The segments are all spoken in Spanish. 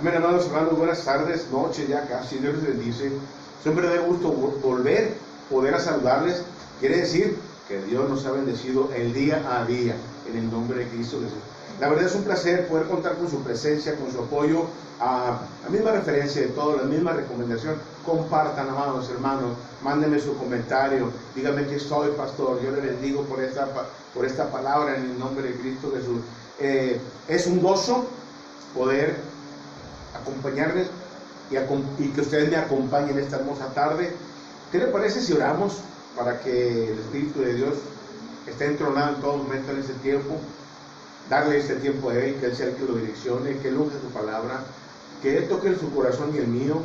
Amén, amados hermanos, buenas tardes, noche ya casi, Dios les bendice. Siempre da gusto poder a saludarles. Quiere decir que Dios nos ha bendecido el día a día, en el nombre de Cristo Jesús. La verdad es un placer poder contar con su presencia, con su apoyo, a la misma referencia de todo, la misma recomendación. Compartan, amados hermanos, mándenme su comentario, díganme que soy pastor, yo le bendigo por esta palabra en el nombre de Cristo Jesús. Es un gozo poder acompañarles y que ustedes me acompañen esta hermosa tarde. ¿Qué le parece si oramos para que el Espíritu de Dios esté entronado en todo momento en este tiempo? Darle este tiempo a Él, que Él sea el que lo direccione, que Él use su palabra, que Él toque su corazón y el mío,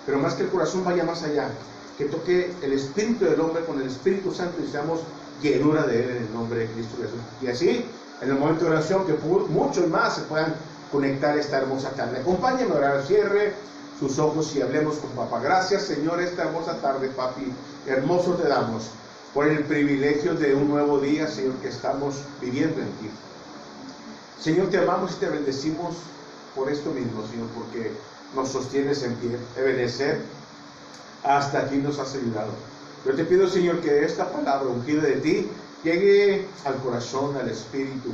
pero más que el corazón vaya más allá, que toque el espíritu del hombre con el Espíritu Santo y seamos llenura de Él en el nombre de Cristo Jesús. Y así, en el momento de oración, que muchos más se puedan conectar esta hermosa tarde. Acompáñenme a orar, cierre sus ojos y hablemos con papá. Gracias, Señor, esta hermosa tarde, papi. Hermoso te damos por el privilegio de un nuevo día, Señor, que estamos viviendo en ti. Señor, te amamos y te bendecimos por esto mismo, Señor, porque nos sostienes en pie. Ebenecer, hasta aquí nos has ayudado. Yo te pido, Señor, que esta palabra ungida de ti llegue al corazón, al espíritu,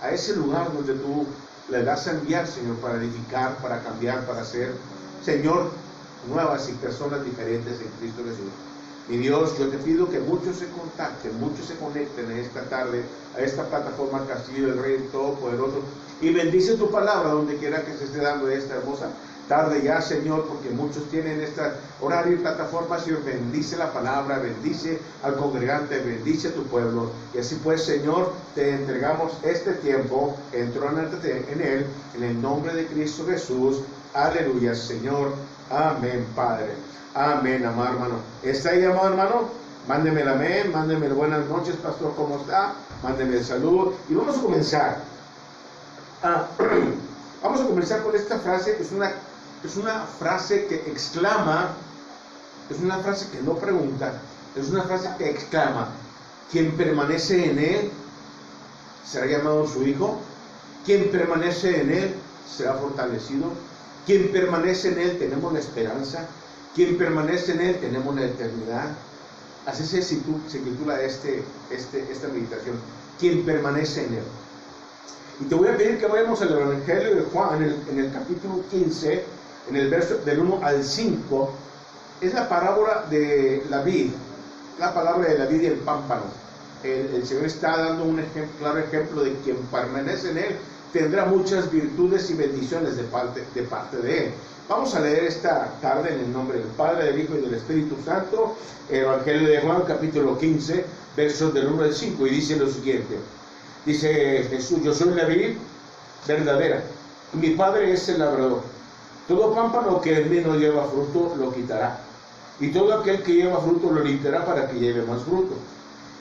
a ese lugar donde tú le das a enviar, Señor, para edificar, para cambiar, para hacer, Señor, nuevas y personas diferentes en Cristo Jesús. Mi Dios, yo te pido que muchos se contacten, muchos se conecten esta tarde a esta plataforma Castillo del Rey Todopoderoso, y bendice tu palabra donde quiera que se esté dando esta hermosa tarde ya, Señor, porque muchos tienen esta horario y plataforma. Señor, bendice la palabra, bendice al congregante, bendice a tu pueblo, y así pues, Señor, te entregamos este tiempo, entrónate en él, en el nombre de Cristo Jesús. Aleluya, Señor. Amén, Padre. Amén, amado hermano. ¿Está ahí, amado hermano? Mándeme el amén, mándeme el buenas noches, pastor, ¿cómo está? Mándeme el saludo. Y vamos a comenzar. Vamos a comenzar con esta frase. Es una frase que exclama, es una frase que no pregunta, es una frase que exclama: quien permanece en él será llamado su hijo, quien permanece en él será fortalecido, quien permanece en él tenemos la esperanza, quien permanece en él tenemos la eternidad. Así se titula esta meditación: quien permanece en él. Y te voy a pedir que vayamos al Evangelio de Juan en el capítulo 15, en el verso del 1 al 5. Es la parábola de la vid, la palabra de la vid y el pámpano. El Señor está dando un claro ejemplo de quien permanece en él tendrá muchas virtudes y bendiciones de parte de él. Vamos a leer esta tarde en el nombre del Padre, del Hijo y del Espíritu Santo, el Evangelio de Juan, capítulo 15, versos del 1 al 5, y dice lo siguiente. Dice Jesús: yo soy la vid verdadera, y mi Padre es el labrador. Todo pámpano que en mí no lleva fruto, lo quitará, y todo aquel que lleva fruto, lo limpiará para que lleve más fruto.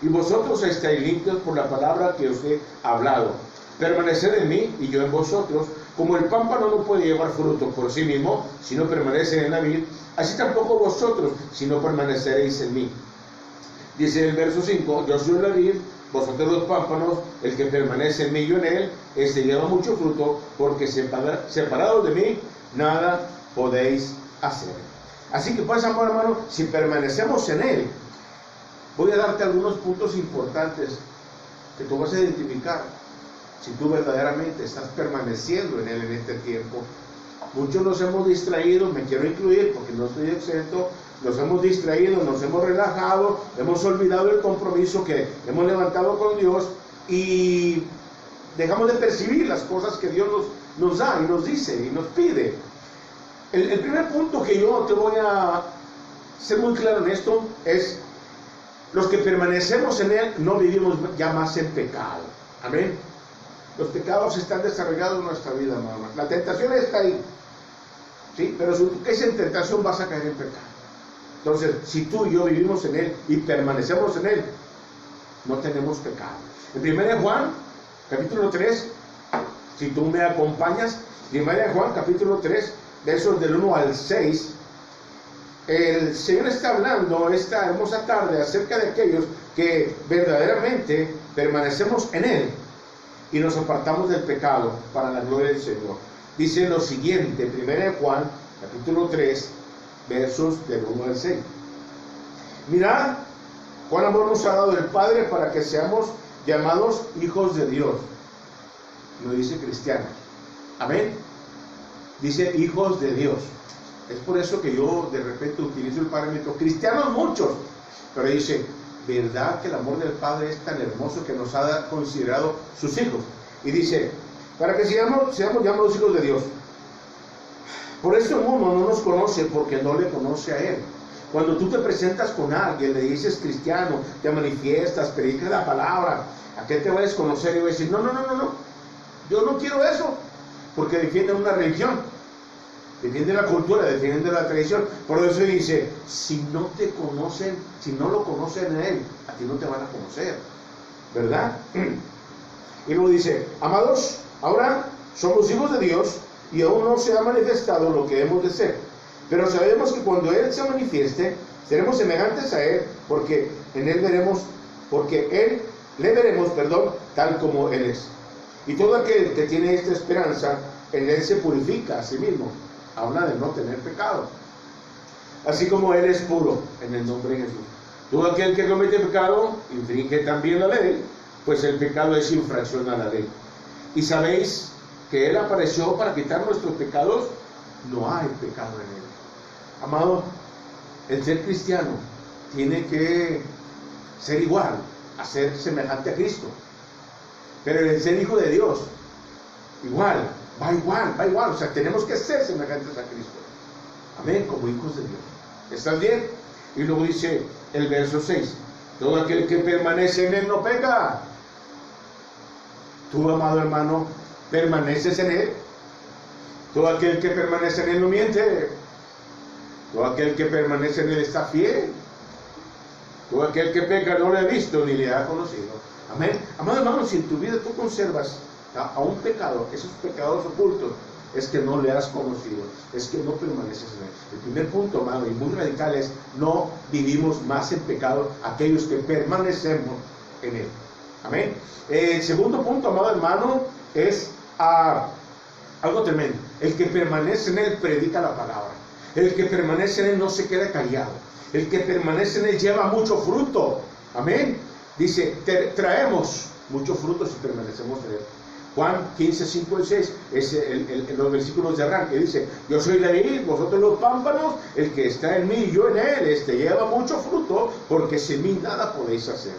Y vosotros estáis limpios por la palabra que os he hablado. Permaneced en mí, y yo en vosotros. Como el pámpano no puede llevar fruto por sí mismo, si no permanece en la vid, así tampoco vosotros, si no permaneceréis en mí. Dice el verso 5: yo soy la vid, vosotros los pámpanos. El que permanece en mí y yo en él, este lleva mucho fruto, porque separados de mí, nada podéis hacer. Así que pues, amado hermano, si permanecemos en él, voy a darte algunos puntos importantes que tú vas a identificar si tú verdaderamente estás permaneciendo en él en este tiempo. Muchos nos hemos distraído, me quiero incluir porque no estoy exento, nos hemos distraído, nos hemos relajado, hemos olvidado el compromiso que hemos levantado con Dios y dejamos de percibir las cosas que Dios nos da y nos dice y nos pide. El primer punto que yo te voy a ser muy claro en esto es: los que permanecemos en él no vivimos ya más en pecado. Amén. Los pecados están desarrollados en nuestra vida, mamá. La tentación está ahí, ¿sí? Pero si tú caes en tentación, vas a caer en pecado. Entonces, si tú y yo vivimos en él y permanecemos en él, no tenemos pecado. En 1 Juan, capítulo 3, si tú me acompañas, 1 Juan, capítulo 3, versos del 1 al 6, el Señor está hablando esta hermosa tarde acerca de aquellos que verdaderamente permanecemos en él y nos apartamos del pecado para la gloria del Señor. dice lo siguiente, 1 Juan, capítulo 3, versos del 1 al 6. Mirad cuán amor nos ha dado el Padre para que seamos llamados hijos de Dios. No dice cristianos. Amén. Dice hijos de Dios. Es por eso que yo de repente utilizo el parámetro cristianos muchos, pero dice, ¿verdad que el amor del Padre es tan hermoso que nos ha considerado sus hijos? Y dice, para que seamos llamados hijos de Dios. Por eso el mundo no nos conoce, porque no le conoce a Él. Cuando tú te presentas con alguien, le dices cristiano, te manifiestas, predicas la palabra, ¿a qué te va a desconocer? Y va a decir, no, yo no quiero eso, porque defienden una religión, defienden la cultura, defienden la tradición. Por eso dice, si no te conocen, si no lo conocen a Él, a ti no te van a conocer, ¿verdad? Y luego dice, amados, ahora somos hijos de Dios y aún no se ha manifestado lo que hemos de ser. Pero sabemos que cuando Él se manifieste, seremos semejantes a Él, porque le veremos, tal como Él es. Y todo aquel que tiene esta esperanza, en Él se purifica a sí mismo. Habla de no tener pecado. Así como Él es puro, en el nombre de Jesús. Todo aquel que comete pecado, infringe también la ley, pues el pecado es infracción a la ley. Y sabéis que Él apareció para quitar nuestros pecados, no hay pecado en Él. Amado, el ser cristiano tiene que ser igual, a ser semejante a Cristo. Pero el ser hijo de Dios, va igual, o sea, tenemos que ser semejantes a Cristo. Amén, como hijos de Dios. ¿Estás bien? Y luego dice el verso 6, todo aquel que permanece en Él no peca. Tú, amado hermano, permaneces en Él. Todo aquel que permanece en Él no miente. Todo aquel que permanece en Él está fiel. Todo aquel que peca no le ha visto ni le ha conocido. Amén. Amado hermano, si en tu vida tú conservas a un pecado, esos pecados ocultos, es que no le has conocido, es que no permaneces en Él. El primer punto, amado, y muy radical, es no vivimos más en pecado aquellos que permanecemos en Él. Amén. El segundo punto, amado hermano, es algo tremendo. El que permanece en Él predica la palabra. El que permanece en Él no se queda callado. El que permanece en Él lleva mucho fruto. Amén. Dice, traemos mucho fruto si permanecemos en Él. Juan 15, 5 y 6 es los versículos de arranque. Dice, yo soy la vid, vosotros los pámpanos, el que está en mí y yo en él, lleva mucho fruto, porque sin mí nada podéis hacer.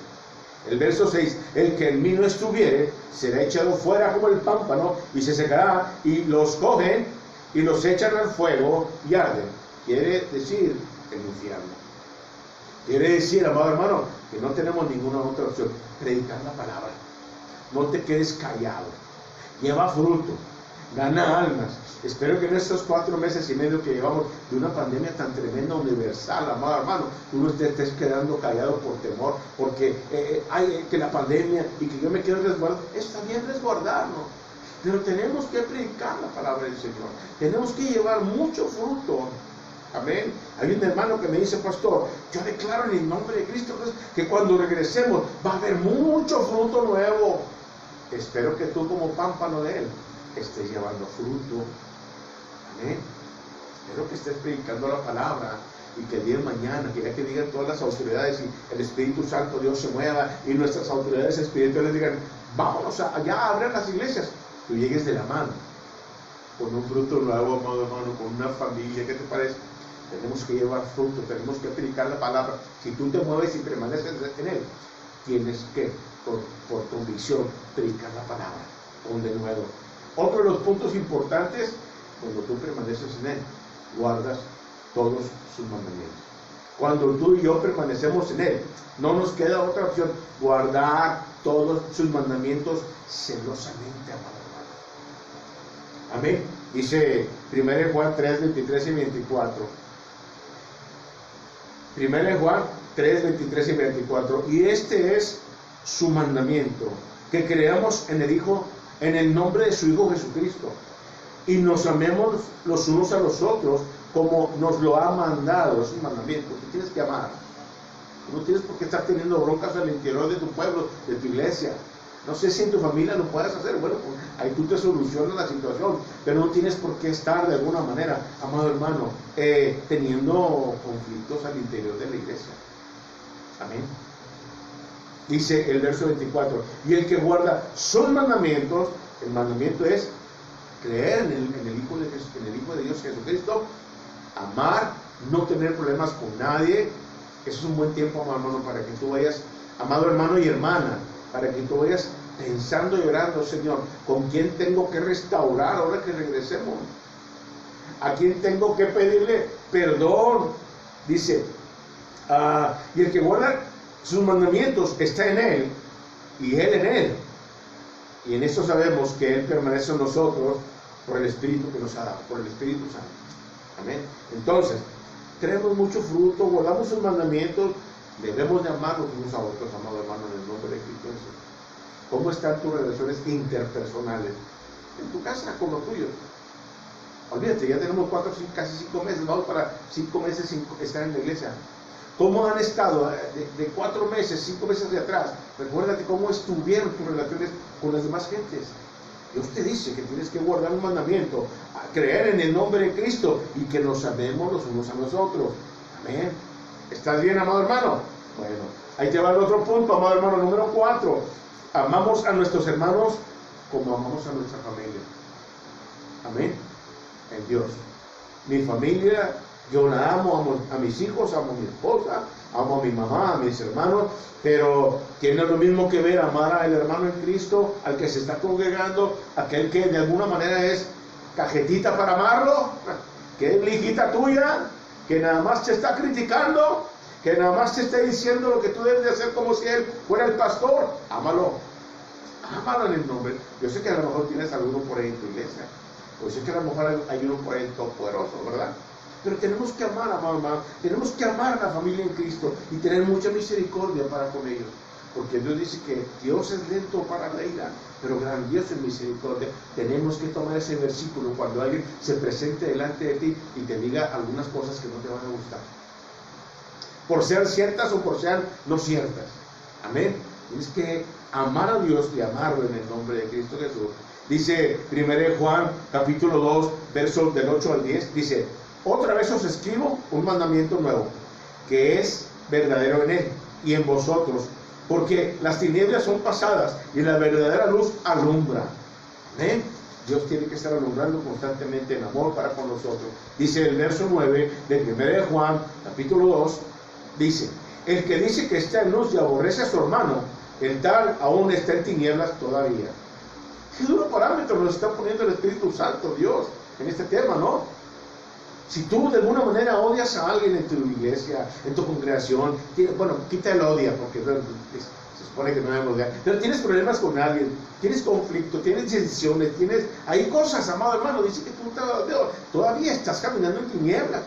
El verso 6, el que en mí no estuviere, será echado fuera como el pámpano, y se secará, y los cogen, y los echan al fuego, y arden. Quiere decir el infierno. Quiere decir, amado hermano, que no tenemos ninguna otra opción. Predicar la palabra. No te quedes callado. Lleva fruto. Gana almas. Espero que en estos 4 meses y medio que llevamos de una pandemia tan tremenda, universal, amado hermano, tú no te estés quedando callado por temor, porque hay que la pandemia y que yo me quiero resguardar. Está bien resguardarnos, pero tenemos que predicar la palabra del Señor. Tenemos que llevar mucho fruto. Amén. Hay un hermano que me dice, pastor, yo declaro en el nombre de Cristo que cuando regresemos va a haber mucho fruto nuevo. Espero que tú, como pámpano de Él, estés llevando fruto. Amén. Espero que estés predicando la palabra y que el día de mañana, que ya que digan todas las autoridades y el Espíritu Santo Dios se mueva y nuestras autoridades espirituales digan, vámonos allá a abrir las iglesias, tú llegues de la mano con un fruto nuevo, amado hermano, con una familia. ¿Qué te parece? Tenemos que llevar fruto, tenemos que predicar la palabra. Si tú te mueves y permaneces en Él, tienes que, por convicción, predicar la palabra con denuedo. Otro de los puntos importantes, cuando tú permaneces en Él, guardas todos sus mandamientos. Cuando tú y yo permanecemos en Él, no nos queda otra opción, guardar todos sus mandamientos celosamente, amado hermano. Amén. Dice 1 Juan 3, 23 y 24. 1 Juan 3, 23 y 24. Y este es su mandamiento, que creamos en el Hijo, en el nombre de su Hijo Jesucristo, y nos amemos los unos a los otros como nos lo ha mandado. Es un mandamiento. Tú tienes que amar. No tienes por qué estar teniendo broncas al interior de tu pueblo, de tu iglesia. No sé si en tu familia lo puedes hacer. Bueno, pues ahí tú te solucionas la situación, pero no tienes por qué estar de alguna manera, amado hermano, teniendo conflictos al interior de la iglesia. Amén. Dice el verso 24, y el que guarda sus mandamientos, el mandamiento es creer en el Hijo de Jesús, en el Hijo de Dios Jesucristo, amar, no tener problemas con nadie. Eso es un buen tiempo, amado hermano, para que tú vayas, amado hermano y hermana, para que tú vayas pensando y orando, Señor, ¿con quién tengo que restaurar ahora que regresemos? ¿A quién tengo que pedirle perdón? Dice, y el que guarda sus mandamientos está en Él, y Él en Él. Y en esto sabemos que Él permanece en nosotros por el Espíritu que nos ha dado, por el Espíritu Santo. Amén. Entonces, tenemos mucho fruto, guardamos sus mandamientos, debemos de amarnos unos a otros, amado hermano, en el nombre de Cristo Jesús. ¿Cómo están tus relaciones interpersonales? En tu casa, con los tuyos. Olvídate, ya tenemos casi 5 meses, vamos para 5 meses sin estar en la iglesia. ¿Cómo han estado de 4 meses, 5 meses de atrás? Recuérdate cómo estuvieron tus relaciones con las demás gentes. Dios te dice que tienes que guardar un mandamiento, creer en el nombre de Cristo y que nos amemos los unos a nosotros. Amén. ¿Estás bien, amado hermano? Bueno, ahí te va el otro punto, amado hermano, número 4. Amamos a nuestros hermanos como amamos a nuestra familia. Amén. En Dios. Mi familia, yo la amo a mis hijos, amo a mi esposa, amo a mi mamá, a mis hermanos, pero tiene lo mismo que ver amar al hermano en Cristo, al que se está congregando, aquel que de alguna manera es cajetita para amarlo, que es hijita tuya, que nada más te está criticando, que nada más te está diciendo lo que tú debes de hacer como si él fuera el pastor. Ámalo, ámalo en el nombre. Yo sé que a lo mejor tienes alguno por ahí en tu iglesia, o sé que a lo mejor hay uno por ahí todopoderoso, ¿verdad? Pero tenemos que amar, amado hermano, tenemos que amar a la familia en Cristo y tener mucha misericordia para con ellos. Porque Dios dice que Dios es lento para la ira, pero grandioso en misericordia. Tenemos que tomar ese versículo cuando alguien se presente delante de ti y te diga algunas cosas que no te van a gustar. Por ser ciertas o por ser no ciertas. Amén. Tienes que amar a Dios y amarlo en el nombre de Cristo Jesús. Dice 1 Juan capítulo 2, versos del 8 al 10, dice: otra vez os escribo un mandamiento nuevo, que es verdadero en él y en vosotros, porque las tinieblas son pasadas y la verdadera luz alumbra. ¿Amén? Dios tiene que estar alumbrando constantemente en amor para con nosotros. Dice el verso 9 de 1 Juan capítulo 2, dice: el que dice que está en luz y aborrece a su hermano, el tal aún está en tinieblas todavía. Qué duro parámetro nos está poniendo el Espíritu Santo, Dios, en este tema, ¿no? Si tú de alguna manera odias a alguien en tu iglesia, en tu congregación, bueno, quita el odia, porque se supone que no debemos odiar, pero tienes problemas con alguien, tienes conflicto, tienes disensiones, hay cosas, amado hermano, dice que tú todavía estás caminando en tinieblas.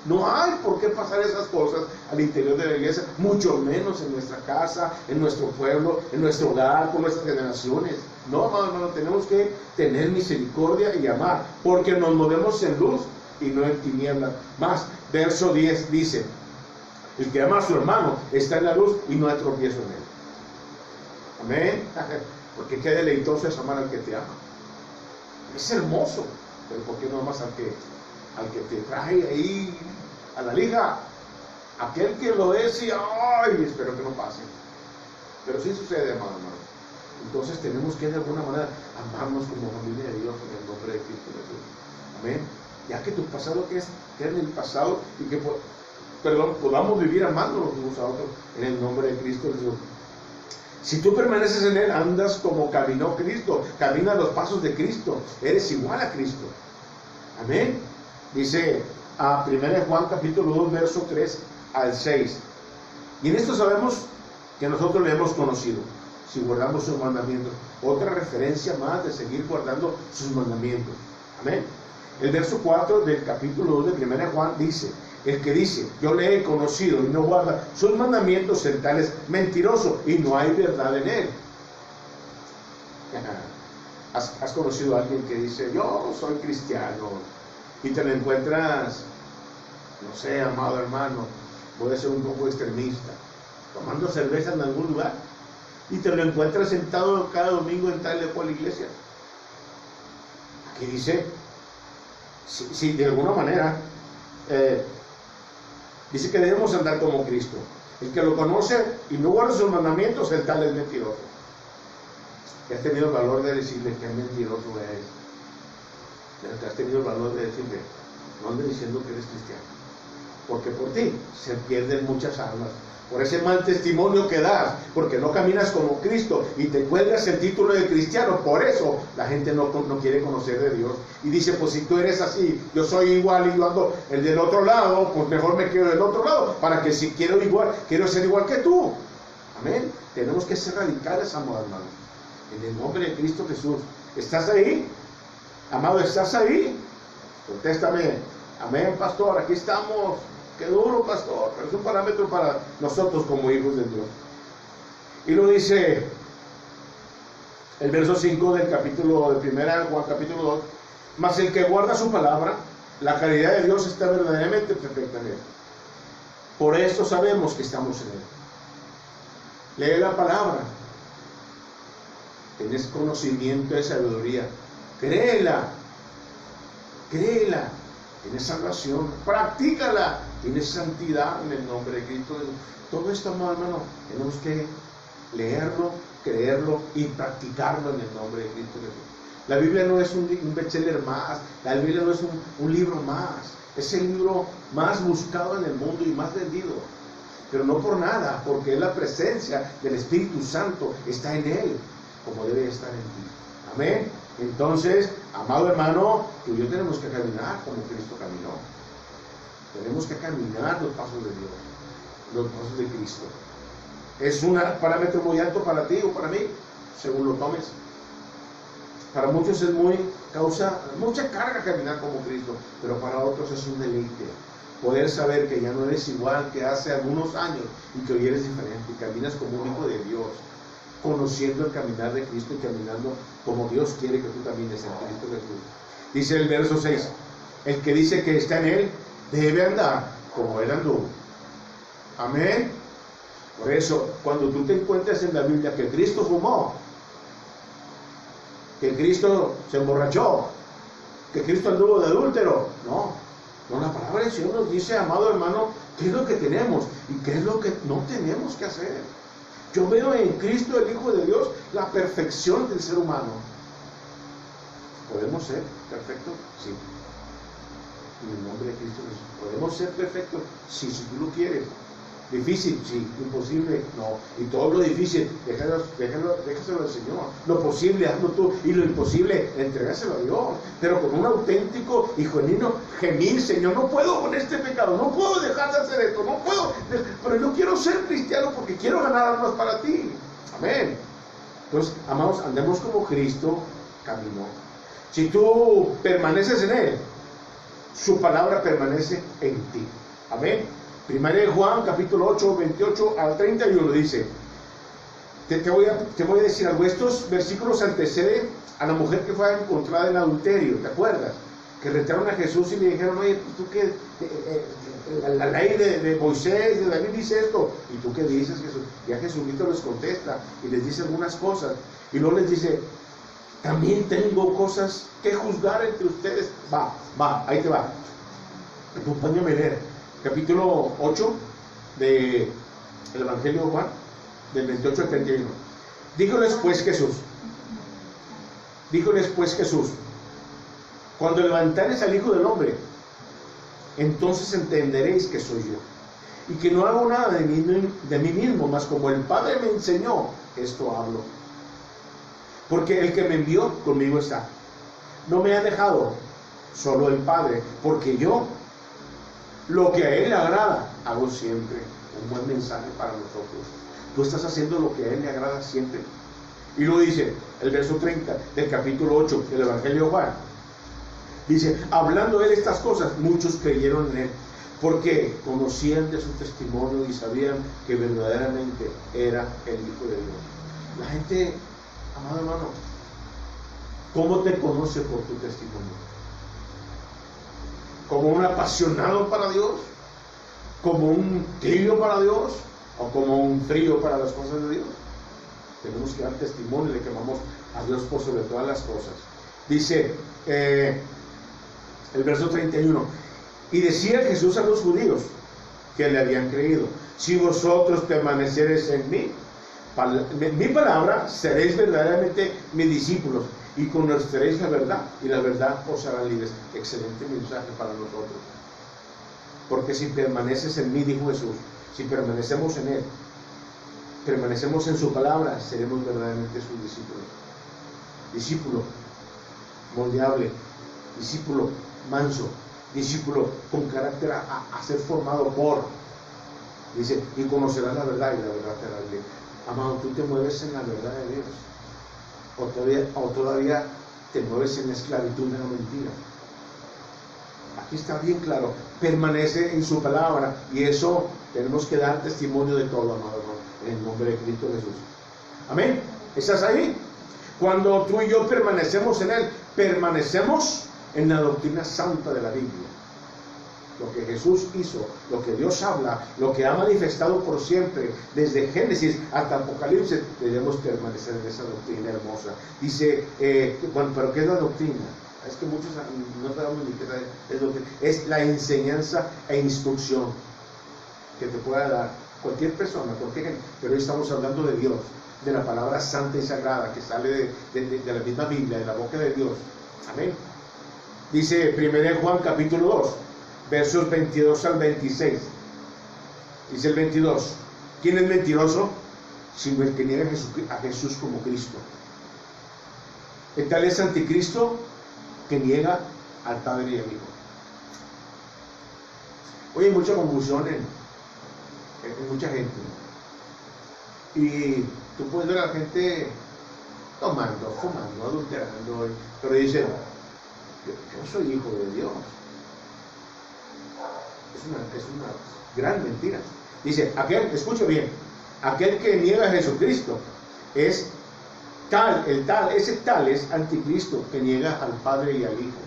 No hay por qué pasar esas cosas al interior de la iglesia, mucho menos en nuestra casa, en nuestro pueblo, en nuestro hogar, con nuestras generaciones. No, amado hermano, tenemos que tener misericordia y amar, porque nos movemos en luz y no en tinieblas. Más, verso 10 dice: el que ama a su hermano está en la luz y no hay tropiezo en él. Amén. Porque qué deleitoso es amar al que te ama. Es hermoso, pero ¿por qué no amas al que te trae ahí a la liga? Aquel que lo es y ¡ay! Espero que no pase. Pero sí sucede, amado hermano. Entonces tenemos que de alguna manera amarnos como familia de Dios en el nombre de Cristo Jesús. Amén. Ya que tu pasado quede en el pasado y que podamos vivir amándonos unos a otros en el nombre de Cristo Jesús. Si tú permaneces en Él, andas como caminó Cristo, camina los pasos de Cristo, eres igual a Cristo. Amén. Dice a 1 Juan capítulo 2, verso 3 al 6. Y en esto sabemos que nosotros le hemos conocido, si guardamos sus mandamientos. Otra referencia más de seguir guardando sus mandamientos. Amén. El verso 4 del capítulo 2 de 1 Juan dice: el que dice, yo le he conocido y no guarda sus mandamientos, el tal es mentiroso y no hay verdad en él. ¿Has conocido a alguien que dice, yo soy cristiano, y te lo encuentras, no sé, amado hermano, puede ser un poco extremista, tomando cerveza en algún lugar? y te lo encuentras sentado cada domingo en tal o cual iglesia. Aquí dice, si de alguna manera, dice que debemos andar como Cristo. El que lo conoce y no guarda sus mandamientos, el tal es mentiroso. Que has tenido el valor de decirle que es mentiroso es. Que has tenido el valor de decirle, no andes diciendo que eres cristiano. Porque por ti se pierden muchas almas. Por ese mal testimonio que das, porque no caminas como Cristo y te cuelgas el título de cristiano. Por eso la gente no quiere conocer de Dios. Y dice, pues si tú eres así, yo soy igual y yo ando el del otro lado, pues mejor me quedo del otro lado, para que si quiero ser igual que tú. Amén. Tenemos que ser radicales, amados hermanos. En el nombre de Cristo Jesús. ¿Estás ahí? Amado, ¿estás ahí? Contéstame. Amén, pastor, aquí estamos. Qué duro, pastor, pero es un parámetro para nosotros como hijos de Dios. Y lo dice el verso 5 del capítulo de 1 Juan capítulo 2, mas el que guarda su palabra, la caridad de Dios está verdaderamente perfecta en él. Por esto sabemos que estamos en él. Lee la palabra. Tienes conocimiento de sabiduría. Créela. Créela. Tienes salvación. Practícala. Tienes santidad en el nombre de Cristo. Todo esto, hermano, tenemos que leerlo, creerlo y practicarlo en el nombre de Cristo Jesús. La Biblia no es un bestseller más. La Biblia no es un libro más. Es el libro más buscado en el mundo y más vendido. Pero no por nada, porque es la presencia del Espíritu Santo. Está en él, como debe estar en ti. Amén. Entonces, amado hermano, tú y yo tenemos que caminar como Cristo caminó. Tenemos que caminar los pasos de Dios, los pasos de Cristo. ¿Es un parámetro muy alto para ti o para mí? Según lo tomes. Para muchos causa mucha carga caminar como Cristo, pero para otros es un deleite. Poder saber que ya no eres igual que hace algunos años y que hoy eres diferente y caminas como un hijo de Dios, conociendo el caminar de Cristo y caminando como Dios quiere que tú camines en Cristo Jesús. Dice el verso 6, el que dice que está en él debe andar como él anduvo. Amén. Por eso, cuando tú te encuentres en la Biblia que Cristo fumó, que Cristo se emborrachó, que Cristo anduvo de adúltero, no, la palabra del Señor nos dice, amado hermano, qué es lo que tenemos y qué es lo que no tenemos que hacer. Yo veo en Cristo, el Hijo de Dios, la perfección del ser humano. ¿Podemos ser perfectos? Sí. En el nombre de Cristo Jesús. ¿Podemos ser perfectos? Sí, si tú lo quieres. ¿Difícil? Sí. ¿Imposible? No. Y todo lo difícil, déjaselo al Señor. Lo posible, hazlo tú. Y lo imposible, entregáselo a Dios. Pero con un auténtico y genuino gemir, Señor, no puedo con este pecado, no puedo dejar de hacer esto, no puedo. Pero yo quiero ser cristiano porque quiero ganar almas para ti. Amén. Entonces, amados, andemos como Cristo caminó. Si tú permaneces en Él, su palabra permanece en ti. Amén. Primera de Juan, capítulo 8, 28 al 31 dice, te voy a decir algo. Estos versículos anteceden a la mujer que fue encontrada en adulterio, ¿te acuerdas? Que retaron a Jesús y le dijeron, oye, ¿tú qué? La ley de Moisés, de David dice esto. ¿Y tú qué dices, Jesús? Ya Jesucristo les contesta y les dice algunas cosas. Y luego les dice, también tengo cosas que juzgar entre ustedes. Ahí te va. Acompáñame a leer. Capítulo 8 del Evangelio de Juan, del 28 al 31. Díjoles pues Jesús, cuando levantares al Hijo del Hombre, entonces entenderéis que soy yo, y que no hago nada de mí mismo, mas como el Padre me enseñó, esto hablo. Porque el que me envió conmigo está. No me ha dejado solo el Padre, porque yo lo que a Él le agrada, hago siempre. Un buen mensaje para nosotros. Tú estás haciendo lo que a Él le agrada siempre. Y luego dice, el verso 30 del capítulo 8 del Evangelio de Juan. Dice, hablando Él estas cosas, muchos creyeron en Él, porque conocían de su testimonio y sabían que verdaderamente era el Hijo de Dios. La gente, amado hermano, ¿cómo te conoce por tu testimonio? ¿Como un apasionado para Dios? ¿Como un tibio para Dios? ¿O como un frío para las cosas de Dios? Tenemos que dar testimonio de que amamos a Dios por sobre todas las cosas. Dice el verso 31, y decía Jesús a los judíos que le habían creído: si vosotros permaneceréis en mí, mi palabra, seréis verdaderamente mis discípulos y conoceréis la verdad, y la verdad os hará libres. Excelente mensaje para nosotros. Porque si permaneces en mí, dijo Jesús, si permanecemos en Él, permanecemos en su palabra, seremos verdaderamente sus discípulos. Discípulo moldeable, discípulo manso, discípulo con carácter a ser formado por. Dice, y conocerás la verdad, y la verdad te hará libre. Amado, tú te mueves en la verdad de Dios, o todavía te mueves en la esclavitud de la mentira. Aquí está bien claro, permanece en su palabra, y eso tenemos que dar testimonio de todo, amado hermano, en el nombre de Cristo Jesús. Amén. ¿Estás ahí? Cuando tú y yo permanecemos en Él, permanecemos en la doctrina santa de la Biblia. Lo que Jesús hizo, lo que Dios habla, lo que ha manifestado por siempre, desde Génesis hasta Apocalipsis, debemos permanecer en esa doctrina hermosa. Dice, bueno, ¿pero qué es la doctrina? Es que muchos no sabemos ni qué es doctrina. Es la enseñanza e instrucción que te pueda dar cualquier persona, cualquier gente, pero hoy estamos hablando de Dios, de la palabra santa y sagrada que sale de la misma Biblia, de la boca de Dios. Amén. Dice 1 Juan capítulo 2, versos 22 al 26. Dice el 22, ¿quién es mentiroso? Sino el que niega a Jesús como Cristo. El tal es anticristo que niega al Padre y al Hijo. Hoy hay mucha confusión en mucha gente. Y tú puedes ver a la gente tomando, fumando, adulterando, pero dicen, yo soy hijo de Dios. Es una gran mentira. Dice, escuche bien, aquel que niega a Jesucristo es ese tal es anticristo que niega al Padre y al Hijo.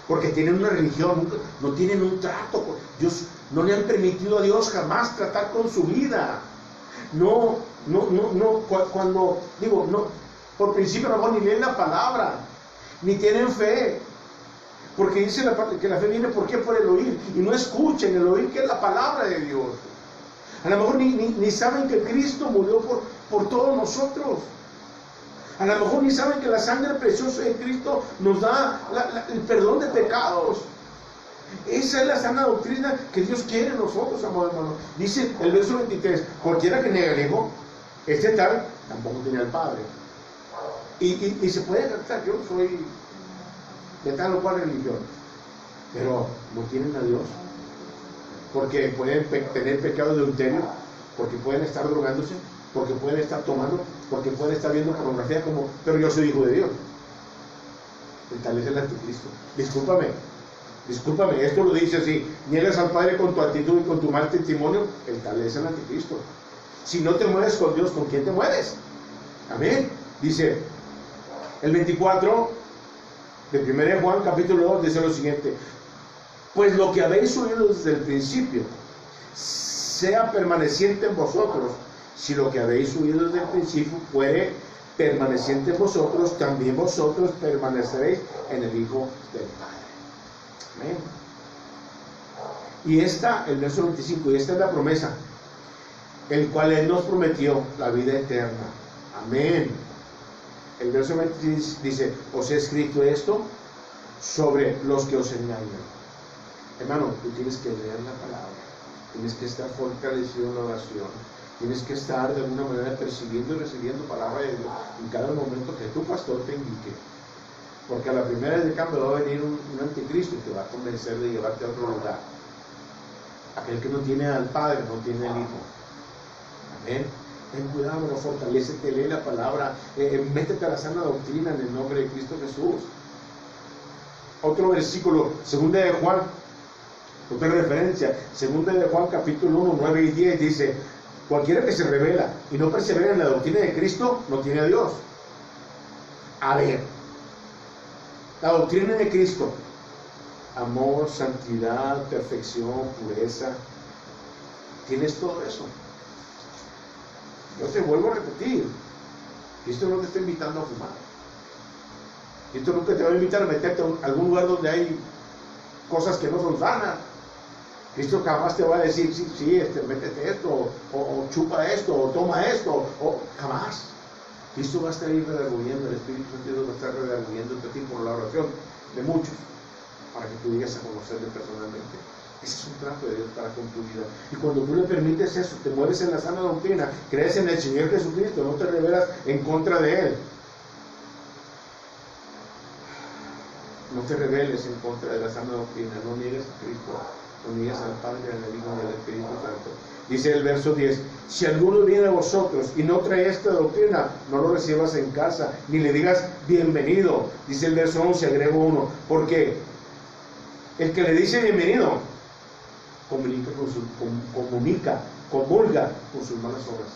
Porque tienen una religión, no tienen un trato con Dios, no le han permitido a Dios jamás tratar con su vida. Cuando digo, no, por principio a lo mejor ni leen la palabra, ni tienen fe. Porque dice que la fe viene ¿por qué? Por el oír, y no escuchen el oír, que es la palabra de Dios. A lo mejor ni saben que Cristo murió por todos nosotros. A lo mejor ni saben que la sangre preciosa de Cristo nos da el perdón de pecados. Esa es la sana doctrina que Dios quiere en nosotros, amado hermano. Dice el verso 23, cualquiera que niega al Hijo, este tal tampoco tiene al Padre. Y se puede tratar, yo soy de tal o cual religión, pero no tienen a Dios, porque pueden tener pecado de adulterio, porque pueden estar drogándose, porque pueden estar tomando, porque pueden estar viendo pornografía, pero yo soy hijo de Dios. El tal es el anticristo. Discúlpame, esto lo dice así: niegas al Padre con tu actitud y con tu mal testimonio, el tal es el anticristo. Si no te mueves con Dios, ¿con quién te mueves? Amén. Dice el 24 de 1 Juan capítulo 2, dice lo siguiente: pues lo que habéis oído desde el principio sea permaneciente en vosotros. Si lo que habéis oído desde el principio fuere permaneciente en vosotros, también vosotros permaneceréis en el Hijo del Padre. Amén. Y el verso 25, y esta es la promesa, el cual Él nos prometió, la vida eterna. Amén. El verso 26 dice: os he escrito esto sobre los que os engañan. Hermano, tú tienes que leer la palabra, tienes que estar fortalecido en la oración, tienes que estar de alguna manera percibiendo y recibiendo palabra de Dios en cada momento que tu pastor te indique. Porque a la primera de cambio va a venir un anticristo y te va a convencer de llevarte a otro lugar. Aquel que no tiene al Padre no tiene al Hijo. Amén. Ten cuidado, no fortalécete, lee la palabra, métete a la sana doctrina en el nombre de Cristo Jesús. Otro versículo, 2 de Juan, otra referencia, 2 de Juan capítulo 1, 9 y 10 dice: cualquiera que se revela y no persevera en la doctrina de Cristo no tiene a Dios. A ver, la doctrina de Cristo: amor, santidad, perfección, pureza. ¿Tienes todo eso? Yo te vuelvo a repetir, Cristo no te está invitando a fumar. Cristo nunca te va a invitar a meterte a algún lugar donde hay cosas que no son sanas. Cristo jamás te va a decir, sí, métete esto, o chupa esto, o toma esto, o jamás. Cristo va a estar ahí redarguyendo, el Espíritu Santo de Dios va a estar redarguyendo a ti por la oración de muchos, para que tú llegues a conocerle personalmente. Ese es un trato de Dios para con tu vida. Y cuando tú le permites eso, te mueves en la sana doctrina, crees en el Señor Jesucristo, no te rebelas en contra de Él. No te rebeles en contra de la sana doctrina, no niegues a Cristo, no niegues al Padre, al Hijo y al Espíritu Santo. Dice el verso 10, si alguno viene a vosotros y no trae esta doctrina, no lo recibas en casa, ni le digas bienvenido. Dice el verso 11, agrego uno, porque el que le dice bienvenido, comulga con sus malas obras.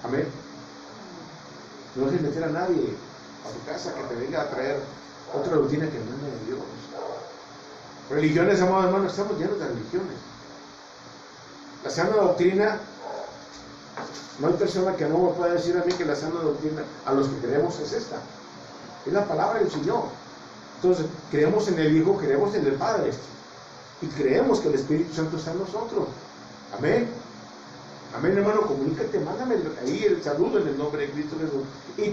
Amén. No dejes meter a nadie a tu casa que te venga a traer otra doctrina que no es de Dios. Religiones, amados hermanos, estamos llenos de religiones. La sana doctrina, no hay persona que no me pueda decir a mí que la sana doctrina a los que creemos es esta. Es la palabra del Señor. Entonces, creemos en el Hijo, creemos en el Padre. Y creemos que el Espíritu Santo está en nosotros. Amén. Amén, hermano, comunícate, mándame ahí el saludo en el nombre de Cristo Jesús. Y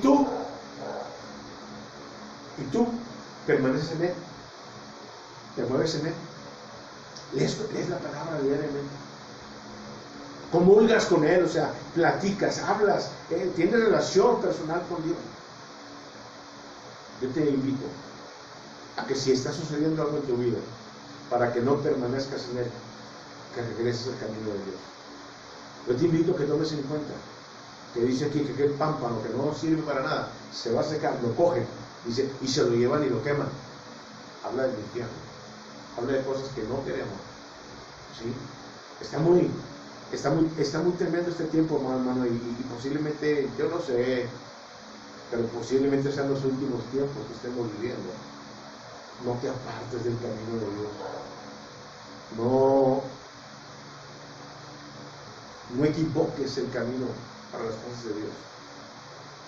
tú permaneces en Él, te mueves en Él, lees la palabra diariamente, comulgas con Él, o sea, platicas, hablas, tienes relación personal con Dios. Yo te invito a que si está sucediendo algo en tu vida, para que no permanezcas en Él, que regreses al camino de Dios. Yo te invito a que tomes en cuenta que dice aquí que aquel pámpano que no sirve para nada se va a secar, lo cogen, dice, y se lo llevan y lo queman. Habla del infierno, habla de cosas que no queremos. ¿Sí? Está muy tremendo este tiempo, hermano, y posiblemente, yo no sé, pero posiblemente sean los últimos tiempos que estemos viviendo. No te apartes del camino de Dios. No equivoques el camino para las cosas de Dios.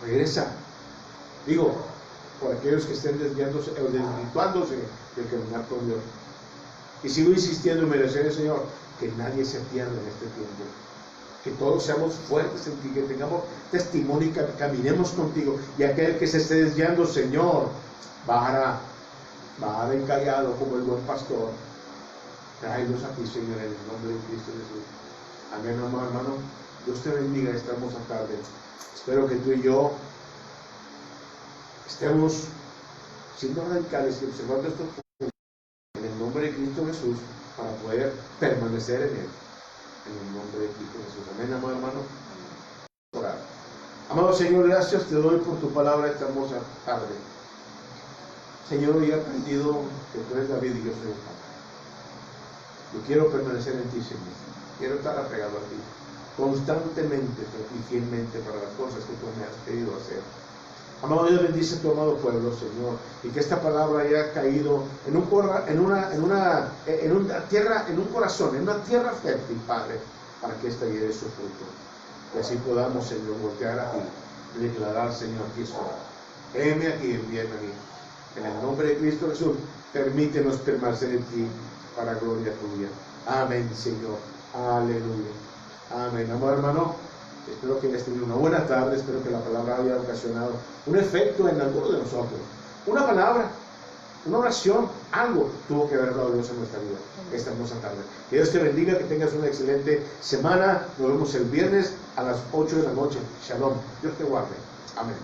Regresa. Digo, por aquellos que estén desviándose o desvirtuándose del caminar con Dios. Y sigo insistiendo en merecer, Señor, que nadie se pierda en este tiempo. Que todos seamos fuertes en ti, que tengamos testimonio y que caminemos contigo. Y aquel que se esté desviando, Señor, va encallado como el buen pastor. Tráelos a ti, Señor, en el nombre de Cristo Jesús. Amén, hermano. Dios te bendiga esta hermosa tarde. Espero que tú y yo estemos siendo radicales y observando estos puntos en el nombre de Cristo Jesús para poder permanecer en Él. En el nombre de Cristo Jesús. Amén, amado hermano. Orar. Amado Señor, gracias te doy por tu palabra esta hermosa tarde. Señor, hoy he aprendido que tú eres David y yo soy el Padre. Yo quiero permanecer en ti, Señor. Quiero estar apegado a ti, constantemente y fielmente para las cosas que tú me has pedido hacer. Amado Dios, bendice a tu amado pueblo, Señor, y que esta palabra haya caído en un corazón, en una tierra fértil, Padre, para que ésta lleve su fruto. Que así podamos, Señor, voltear a ti y declarar, Señor, aquí estoy. Heme aquí, envíame a mí. En el nombre de Cristo Jesús, permítenos permanecer en ti para gloria tuya. Amén, Señor. Aleluya. Amén. Amado hermano, espero que hayas tenido una buena tarde. Espero que la palabra haya ocasionado un efecto en alguno de nosotros. Una palabra, una oración, algo tuvo que haber dado Dios en nuestra vida esta hermosa tarde. Que Dios te bendiga, que tengas una excelente semana. Nos vemos el viernes a las 8 de la noche. Shalom. Dios te guarde. Amén.